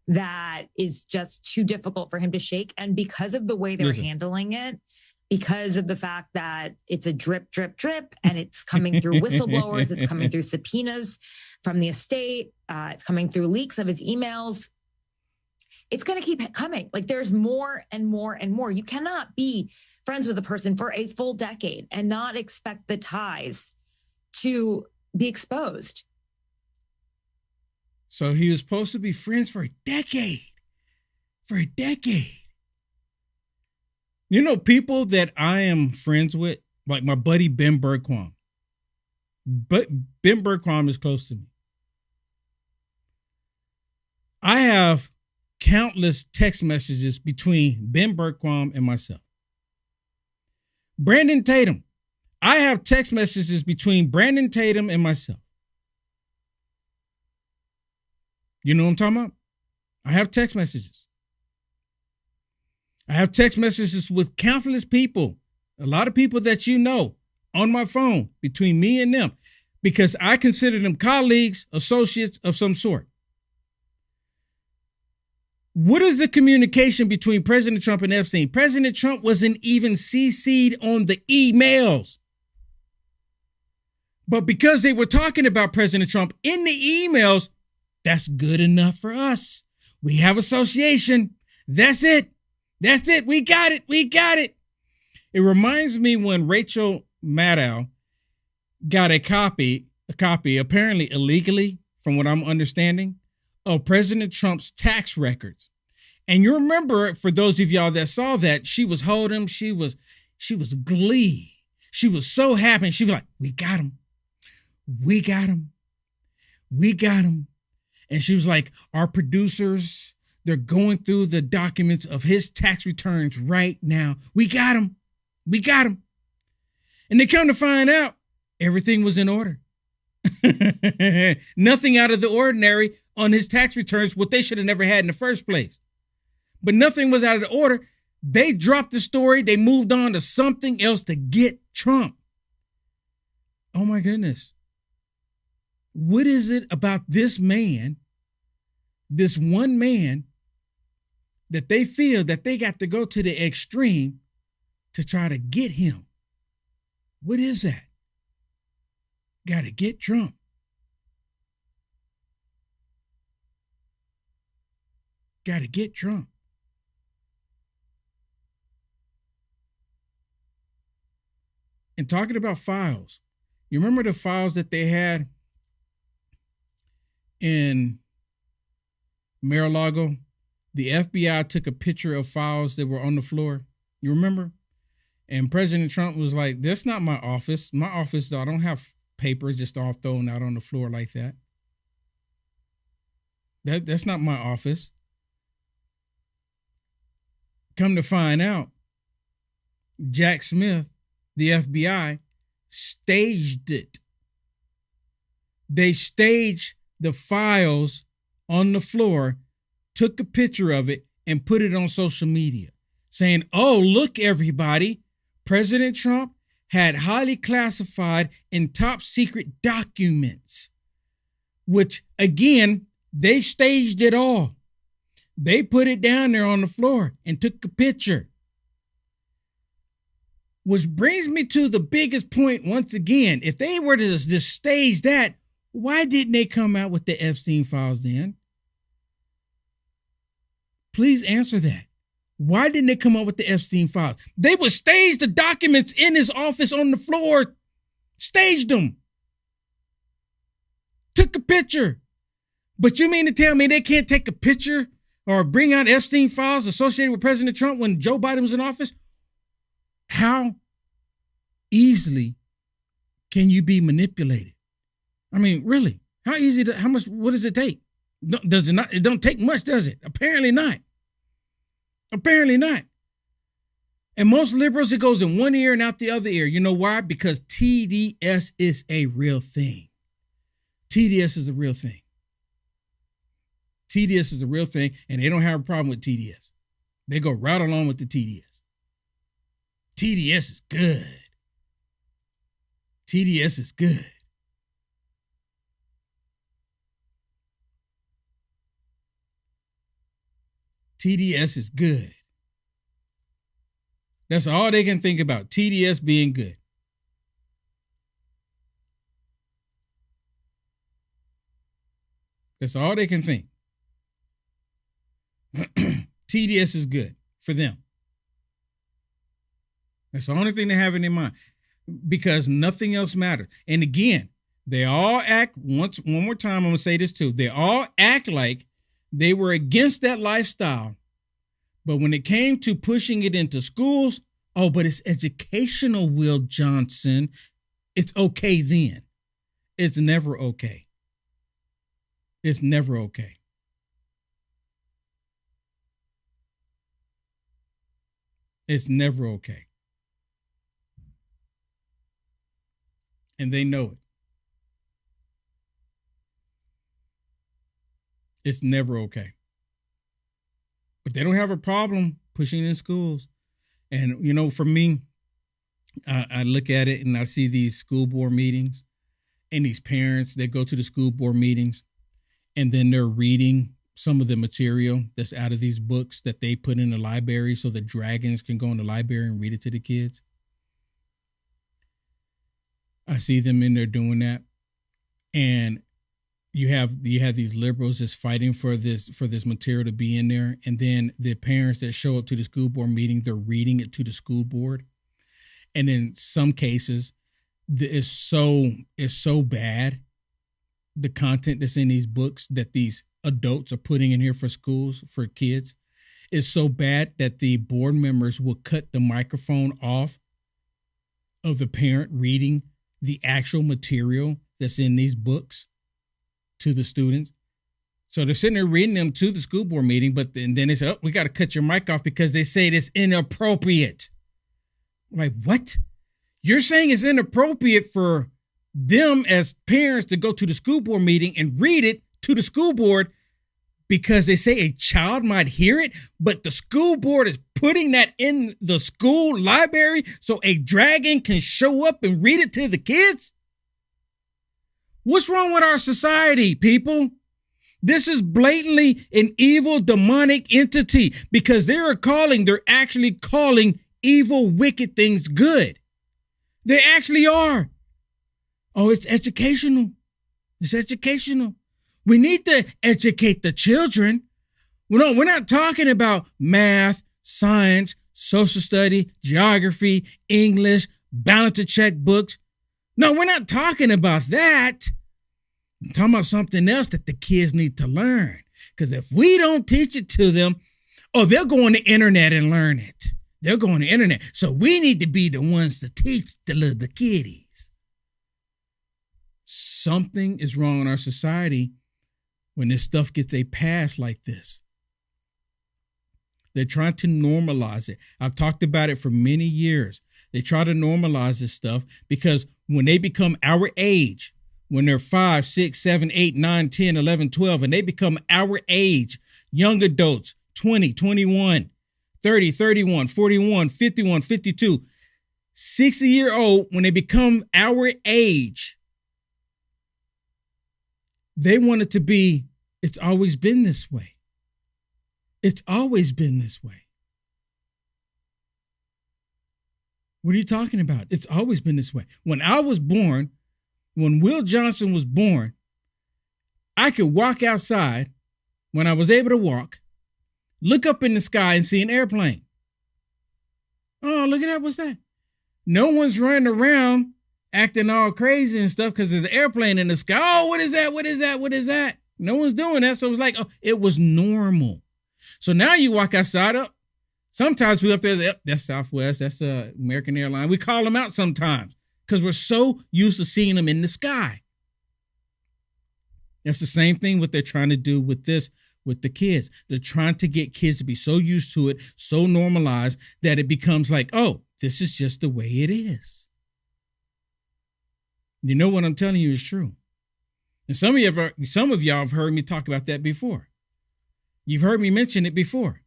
that is just too difficult for him to shake. And because of the way they're handling it, because of the fact that it's a drip, drip, drip, and it's coming through whistleblowers, it's coming through subpoenas from the estate, it's coming through leaks of his emails. It's going to keep coming. Like there's more and more and more. You cannot be friends with a person for a full decade and not expect the ties to be exposed. So he was supposed to be friends for a decade. For a decade. You know, people that I am friends with, like my buddy Ben Bergquam. But Ben Bergquam is close to me. I have countless text messages between Ben Bergquam and myself. Brandon Tatum. I have text messages between Brandon Tatum and myself. You know what I'm talking about? I have text messages. I have text messages with countless people, a lot of people that you know, on my phone between me and them, because I consider them colleagues, associates of some sort. What is the communication between President Trump and Epstein? President Trump wasn't even CC'd on the emails. But because they were talking about President Trump in the emails, that's good enough for us. We have association. That's it. That's it. We got it. We got it. It reminds me when Rachel Maddow got a copy, apparently illegally, from what I'm understanding, of President Trump's tax records. And you remember, for those of y'all that saw that, she was holding him. She was glee. She was so happy. She was like, we got him. We got him. We got him. And she was like, our producers, they're going through the documents of his tax returns right now. We got him. We got him. And they come to find out everything was in order. Nothing out of the ordinary on his tax returns, what they should have never had in the first place. But nothing was out of the order. They dropped the story. They moved on to something else to get Trump. Oh my goodness. What is it about this man, this one man, that they feel that they got to go to the extreme to try to get him? What is that? Got to get Trump. Got to get Trump. And talking about files, you remember the files that they had in Mar-a-Lago, the FBI took a picture of files that were on the floor. You remember? And President Trump was like, that's not my office. My office, I don't have papers just all thrown out on the floor like that. That's not my office. Come to find out, Jack Smith, the FBI, staged it. They staged the files on the floor, took a picture of it, and put it on social media, saying, oh, look, everybody, President Trump had highly classified and top secret documents, which, again, they staged it all. They put it down there on the floor and took a picture. Which brings me to the biggest point once again. If they were to just stage that, why didn't they come out with the Epstein files then? Please answer that. Why didn't they come up with the Epstein files? They would stage the documents in his office on the floor, staged them, took a picture. But you mean to tell me they can't take a picture or bring out Epstein files associated with President Trump when Joe Biden was in office? How easily can you be manipulated? I mean, really, how much, what does it take? Does it not? It don't take much, does it? Apparently not. Apparently not. And most liberals, it goes in one ear and out the other ear. You know why? Because TDS is a real thing. TDS is a real thing. TDS is a real thing, and they don't have a problem with TDS. They go right along with the TDS. TDS is good. TDS is good. TDS is good. That's all they can think about, TDS being good. That's all they can think. TDS is good for them. That's the only thing they have in their mind, because nothing else matters. And again, they all act, one more time, I'm going to say this too. They all act like they were against that lifestyle. But when it came to pushing it into schools, oh, but it's educational, Will Johnson. It's okay then. It's never okay. It's never okay. It's never okay. And they know it. It's never okay. But they don't have a problem pushing in schools. And, you know, for me, I look at it and I see these school board meetings and these parents that go to the school board meetings and then they're reading some of the material that's out of these books that they put in the library so the dragons can go in the library and read it to the kids. I see them in there doing that. And you have these liberals just fighting for this material to be in there. And then the parents that show up to the school board meeting, they're reading it to the school board. And in some cases, it's so bad, the content that's in these books that these adults are putting in here for schools, for kids, is so bad that the board members will cut the microphone off of the parent reading the actual material that's in these books to the students. So they're sitting there reading them to the school board meeting, but then they say, oh, we got to cut your mic off because they say it's inappropriate. I'm like, what? You're saying it's inappropriate for them as parents to go to the school board meeting and read it to the school board because they say a child might hear it, but the school board is putting that in the school library so a dragon can show up and read it to the kids? What's wrong with our society, people? This is blatantly an evil demonic entity because they're actually calling evil, wicked things good. They actually are. Oh, it's educational. It's educational. We need to educate the children. No, we're not talking about math, science, social study, geography, English, balance of checkbooks. No, we're not talking about that. I'm talking about something else that the kids need to learn. Because if we don't teach it to them, they'll go on the internet and learn it. They'll go on the internet. So we need to be the ones to teach the kiddies. Something is wrong in our society when this stuff gets a pass like this. They're trying to normalize it. I've talked about it for many years. They try to normalize this stuff because when they become our age, when they're 5, 6, 7, 8, 9, 10, 11, 12, and they become our age, young adults, 20, 21, 30, 31, 41, 51, 52, 60-year-old, when they become our age, they want it to be, it's always been this way. It's always been this way. What are you talking about? It's always been this way. When I was born, when Will Johnson was born, I could walk outside when I was able to walk, look up in the sky and see an airplane. Oh, look at that. What's that? No one's running around acting all crazy and stuff because there's an airplane in the sky. Oh, what is that? What is that? What is that? No one's doing that. So it was like, it was normal. So now you walk outside up. Sometimes we up there, that's Southwest, that's American Airlines. We call them out sometimes because we're so used to seeing them in the sky. That's the same thing what they're trying to do with this, with the kids. They're trying to get kids to be so used to it, so normalized that it becomes like, oh, this is just the way it is. You know what I'm telling you is true. And some of y'all have heard me talk about that before. You've heard me mention it before.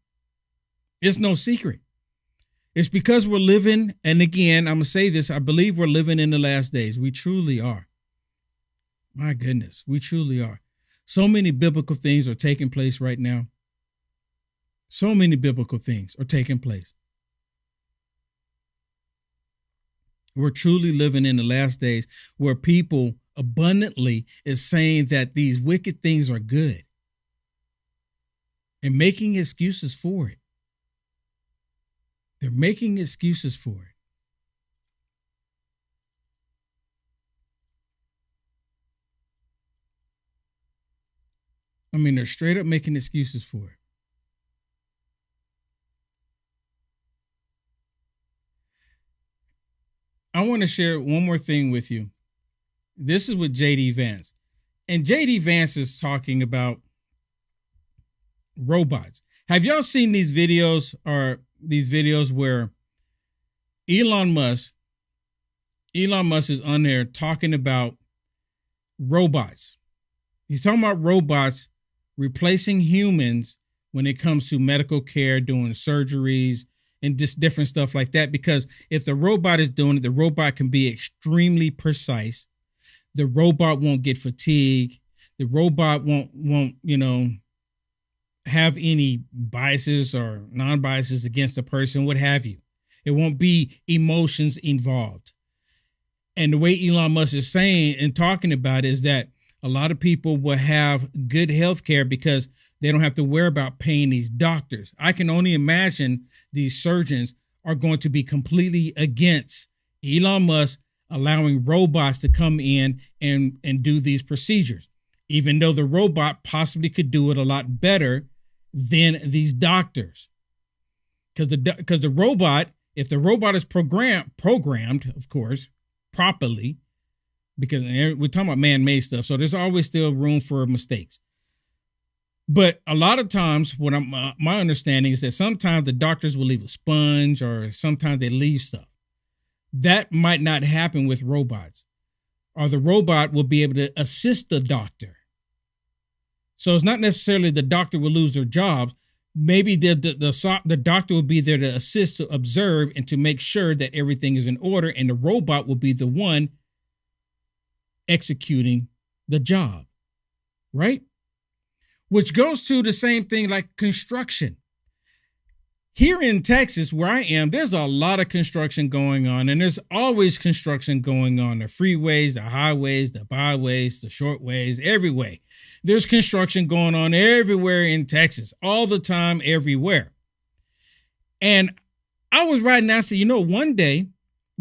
It's no secret. It's because we're living, and again, I'm going to say this, I believe we're living in the last days. We truly are. My goodness, we truly are. So many biblical things are taking place right now. So many biblical things are taking place. We're truly living in the last days where people abundantly is saying that these wicked things are good and making excuses for it. They're making excuses for it. I mean, they're straight up making excuses for it. I want to share one more thing with you. This is with J.D. Vance. And J.D. Vance is talking about robots. Have y'all seen these videos where Elon Musk is on there talking about robots. He's talking about robots replacing humans when it comes to medical care, doing surgeries and just different stuff like that. Because if the robot is doing it, the robot can be extremely precise. The robot won't get fatigued. The robot won't, have any biases or non-biases against the person, what have you. It won't be emotions involved. And the way Elon Musk is saying and talking about it is that a lot of people will have good health care because they don't have to worry about paying these doctors. I can only imagine these surgeons are going to be completely against Elon Musk allowing robots to come in and do these procedures, even though the robot possibly could do it a lot better than these doctors. Because the robot, if the robot is programmed, of course, properly, because we're talking about man-made stuff, so there's always still room for mistakes. But a lot of times, my understanding is that sometimes the doctors will leave a sponge or sometimes they leave stuff. That might not happen with robots, or the robot will be able to assist the doctor. So it's not necessarily the doctor will lose their jobs. Maybe the doctor will be there to assist, to observe, and to make sure that everything is in order, and the robot will be the one executing the job, right? Which goes to the same thing like construction. Here in Texas, where I am, there's a lot of construction going on, and there's always construction going on. The freeways, the highways, the byways, the shortways, every way. There's construction going on everywhere in Texas, all the time, everywhere. And I was riding out, I said, one day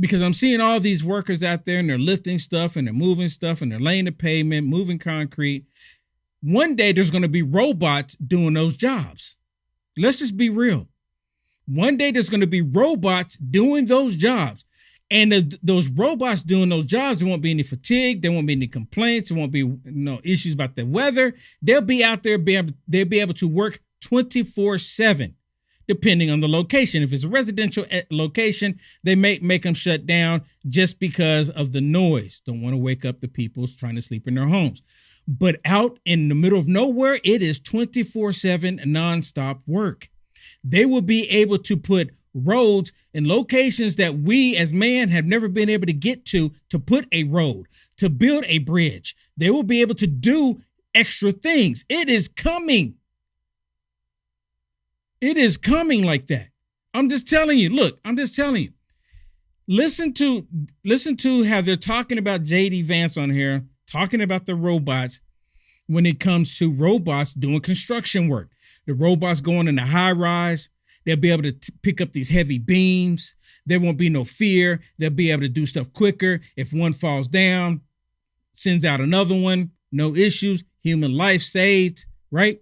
because I'm seeing all these workers out there and they're lifting stuff and they're moving stuff and they're laying the pavement, moving concrete. One day there's going to be robots doing those jobs. Let's just be real. One day there's going to be robots doing those jobs. And those robots doing those jobs, there won't be any fatigue. There won't be any complaints. There won't be no issues about the weather. They'll be out there, they'll be able to work 24/7, depending on the location. If it's a residential location, they may make them shut down just because of the noise. Don't want to wake up the people trying to sleep in their homes. But out in the middle of nowhere, it is 24/7 nonstop work. They will be able to put roads in locations that we as man have never been able to get to put a road, to build a bridge. They will be able to do extra things. It is coming. It is coming like that. I'm just telling you. Look, I'm just telling you. Listen to how they're talking about J.D. Vance on here, talking about the robots when it comes to robots doing construction work. The robots going in the high rise. They'll be able to pick up these heavy beams. There won't be no fear. They'll be able to do stuff quicker. If one falls down, sends out another one, no issues, human life saved, right?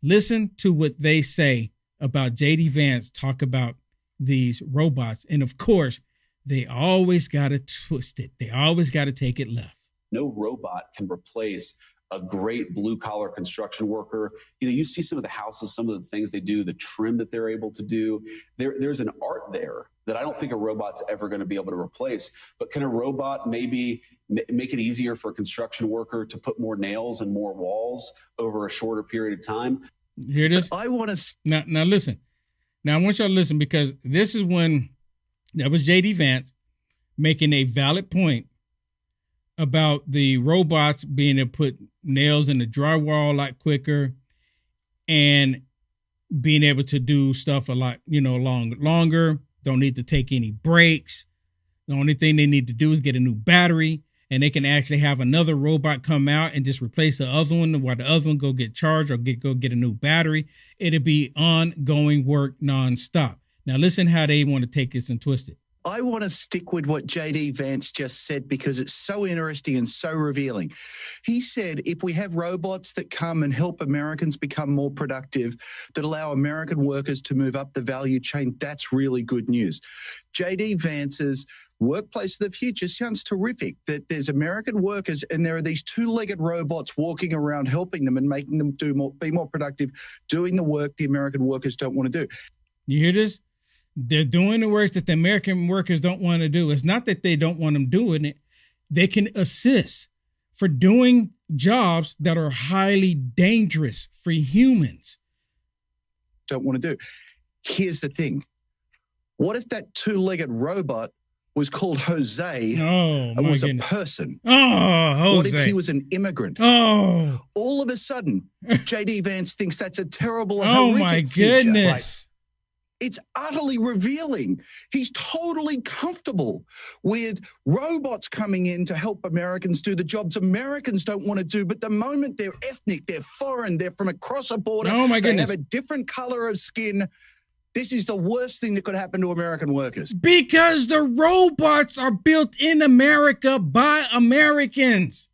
Listen to what they say about J.D. Vance, talk about these robots. And of course, they always got to twist it. They always got to take it left. No robot can replace a great blue collar construction worker. You see some of the houses, some of the things they do, the trim that they're able to do. There's an art there that I don't think a robot's ever going to be able to replace. But can a robot maybe make it easier for a construction worker to put more nails and more walls over a shorter period of time? Hear it is? I want to now listen. Now I want y'all to listen, because this is when that was J.D. Vance making a valid point about the robots being able to put nails in the drywall a lot quicker and being able to do stuff a lot, longer. Don't need to take any breaks. The only thing they need to do is get a new battery, and they can actually have another robot come out and just replace the other one while the other one go get charged or go get a new battery. It'll be ongoing work nonstop. Now listen how they want to take this and twist it. I want to stick with what J.D. Vance just said because it's so interesting and so revealing. He said if we have robots that come and help Americans become more productive, that allow American workers to move up the value chain, that's really good news. J.D. Vance's workplace of the future sounds terrific, that there's American workers and there are these two-legged robots walking around helping them and making them be more productive, doing the work the American workers don't want to do. You hear this? They're doing the work that the American workers don't want to do. It's not that they don't want them doing it. They can assist for doing jobs that are highly dangerous for humans. Don't want to do. Here's the thing. What if that two-legged robot was called Jose and was a person? Oh, Jose. What if he was an immigrant? Oh. All of a sudden, J.D. Vance thinks that's a terrible and oh horrific my future. goodness. Right? It's utterly revealing. He's totally comfortable with robots coming in to help Americans do the jobs Americans don't want to do. But the moment they're ethnic, they're foreign, they're from across a border, oh my goodness. They have a different color of skin. This is the worst thing that could happen to American workers. Because the robots are built in America by Americans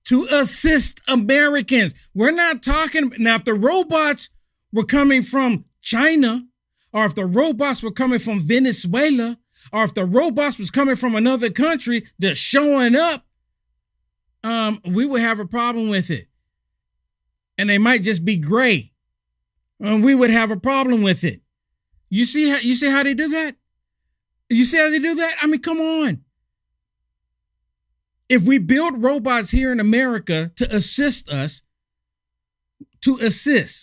to assist Americans. We're not talking, now if the robots were coming from China, or if the robots were coming from Venezuela, or if the robots was coming from another country just showing up, we would have a problem with it. And they might just be gray. And we would have a problem with it. You see how they do that? You see how they do that? I mean, come on. If we build robots here in America to assist us,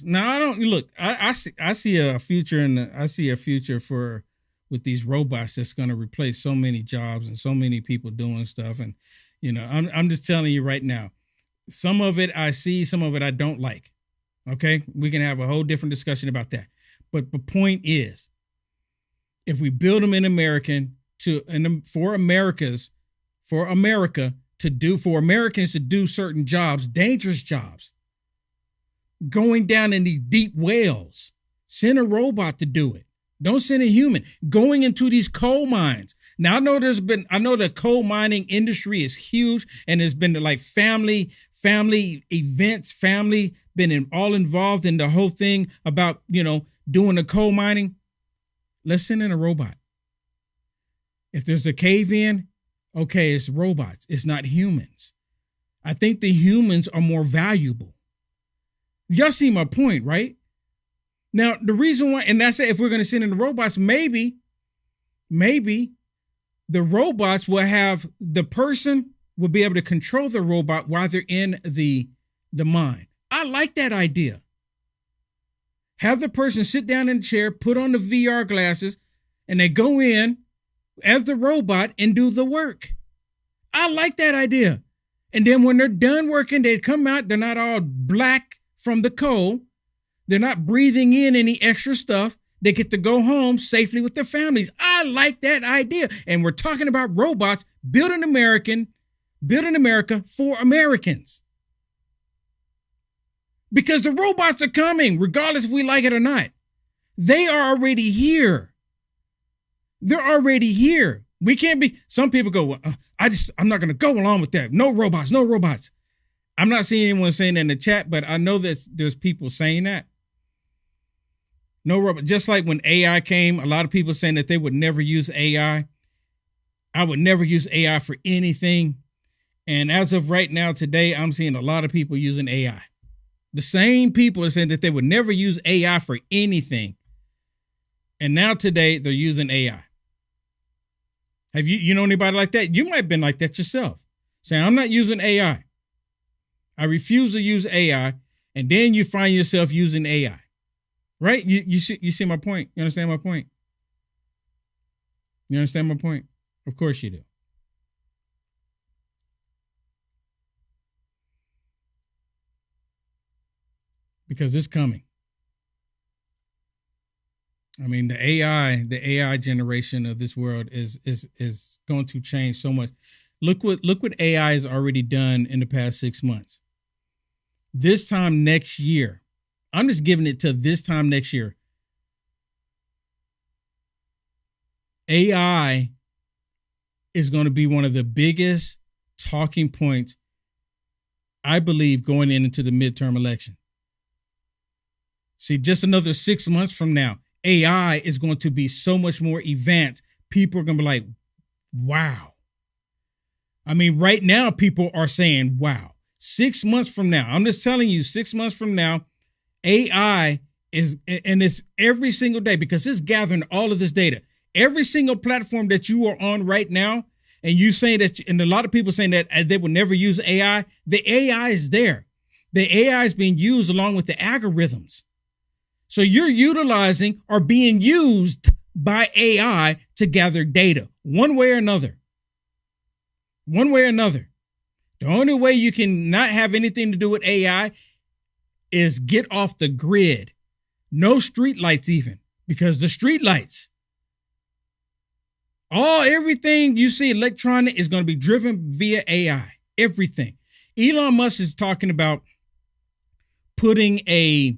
Now, I don't look. I see a future for with these robots that's going to replace so many jobs and so many people doing stuff. And I'm just telling you right now, some of it I see, some of it I don't like. Okay, we can have a whole different discussion about that. But the point is, if we build them in for Americans to do certain jobs, dangerous jobs. Going down in these deep wells, send a robot to do it. Don't send a human. Going into these coal mines. Now, I know the coal mining industry is huge, and there's been like family events, all involved in the whole thing about, doing the coal mining. Let's send in a robot. If there's a cave in, okay, it's robots. It's not humans. I think the humans are more valuable. Y'all see my point, right? Now, the reason why, and that's it, if we're going to send in the robots, maybe the robots will have, the person will be able to control the robot while they're in the mine. I like that idea. Have the person sit down in the chair, put on the VR glasses, and they go in as the robot and do the work. I like that idea. And then when they're done working, they come out, they're not all black from the coal. They're not breathing in any extra stuff. They get to go home safely with their families. I like that idea. And we're talking about robots built in America for Americans. Because the robots are coming, regardless if we like it or not. They are already here. They're already here. We can't be, some people go, well, I'm not going to go along with that. No robots, no robots. I'm not seeing anyone saying that in the chat, but I know that there's people saying that. No robot. Just like when AI came, a lot of people saying that they would never use AI. I would never use AI for anything. And as of right now, today, I'm seeing a lot of people using AI. The same people are saying that they would never use AI for anything. And now today, they're using AI. Have you know anybody like that? You might have been like that yourself. Saying, I'm not using AI. I refuse to use AI. And then you find yourself using AI. Right? You see my point? You understand my point? You understand my point? Of course you do. Because it's coming. I mean, the AI generation of this world is going to change so much. Look what AI has already done in the past 6 months. This time next year, I'm just giving it to this time next year. AI is going to be one of the biggest talking points, I believe, going into the midterm election. See, just another 6 months from now, AI is going to be so much more advanced. People are going to be like, wow. I mean, right now, people are saying, wow. 6 months from now, I'm just telling you, 6 months from now, AI is, and it's every single day because it's gathering all of this data. Every single platform that you are on right now, and you saying that, and a lot of people saying that they will never use AI, the AI is there. The AI is being used along with the algorithms. So you're utilizing or being used by AI to gather data one way or another. One way or another. The only way you can not have anything to do with AI is get off the grid. No street lights even, because the street lights, everything you see electronic is going to be driven via AI. Everything. Elon Musk is talking about putting a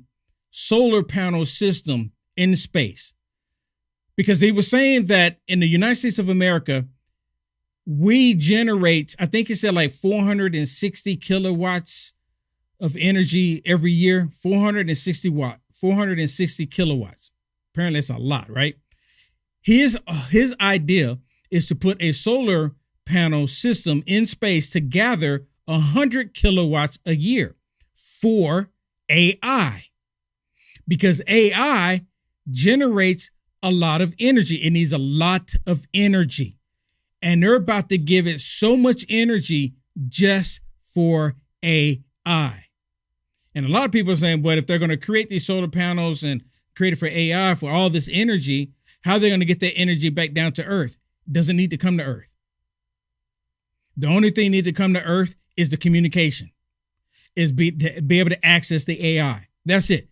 solar panel system in space, because they were saying that in the United States of America, we generate, I think it said like 460 kilowatts of energy every year, 460 kilowatts. Apparently it's a lot, right? His idea is to put a solar panel system in space to gather 100 kilowatts a year for AI. Because AI generates a lot of energy. It needs a lot of energy. And they're about to give it so much energy just for AI. And a lot of people are saying, but if they're going to create these solar panels and create it for AI for all this energy, how are they going to get that energy back down to Earth? It doesn't need to come to Earth. The only thing need to come to Earth is the communication, is be able to access the AI. That's it.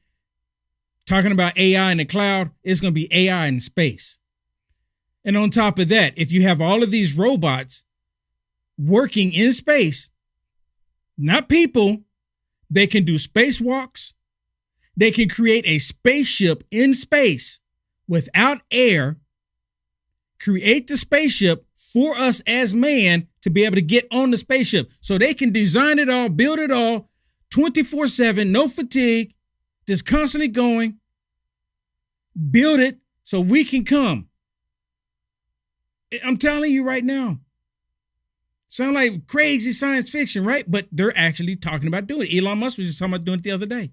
Talking about AI in the cloud, it's going to be AI in space. And on top of that, if you have all of these robots working in space, not people, they can do spacewalks. They can create a spaceship in space without air, create the spaceship for us as man to be able to get on the spaceship so they can design it all, build it all 24/7, no fatigue, just constantly going, build it so we can come. I'm telling you right now. Sound like crazy science fiction, right? But they're actually talking about doing it. Elon Musk was just talking about doing it the other day.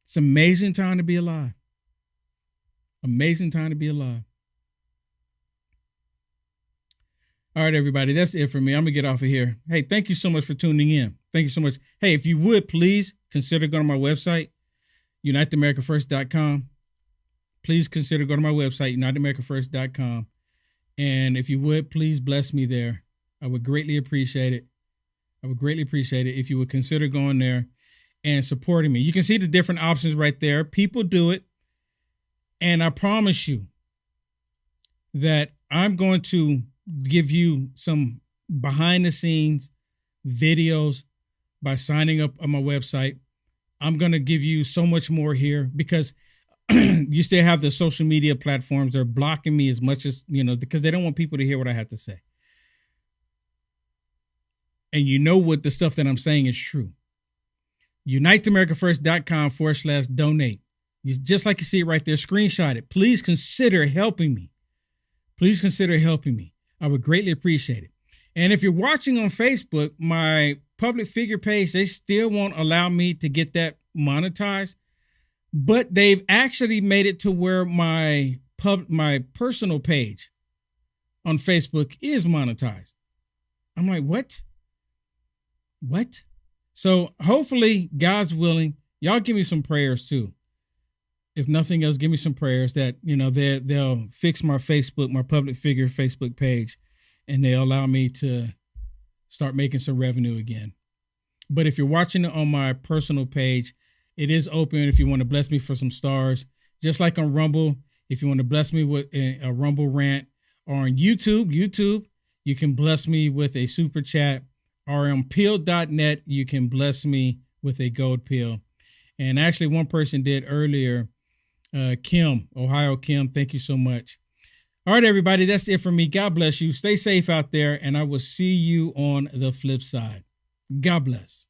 It's an amazing time to be alive. Amazing time to be alive. All right, everybody, that's it for me. I'm going to get off of here. Hey, thank you so much for tuning in. Thank you so much. Hey, if you would, please consider going to my website, uniteamericafirst.com. Please consider going to my website, uniteamericafirst.com. And if you would, please bless me there. I would greatly appreciate it. I would greatly appreciate it if you would consider going there and supporting me. You can see the different options right there. People do it. And I promise you that I'm going to give you some behind the scenes videos by signing up on my website. I'm going to give you so much more here because you still have the social media platforms. They're blocking me as much as, because they don't want people to hear what I have to say. And you know what the stuff that I'm saying is true. UniteAmericaFirst.com/donate. Just like you see it right there, screenshot it. Please consider helping me. Please consider helping me. I would greatly appreciate it. And if you're watching on Facebook, my public figure page, they still won't allow me to get that monetized. But they've actually made it to where my personal page on Facebook is monetized. I'm like, what? So hopefully, God's willing, y'all give me some prayers too. If nothing else, give me some prayers that, they'll fix my Facebook, my public figure Facebook page, and they'll allow me to start making some revenue again. But if you're watching it on my personal page, it is open if you want to bless me for some stars. Just like on Rumble, if you want to bless me with a Rumble rant, or on YouTube, you can bless me with a super chat, or on pill.net, you can bless me with a gold pill. And actually one person did earlier, Kim, Ohio Kim, thank you so much. All right, everybody, that's it for me. God bless you. Stay safe out there, and I will see you on the flip side. God bless.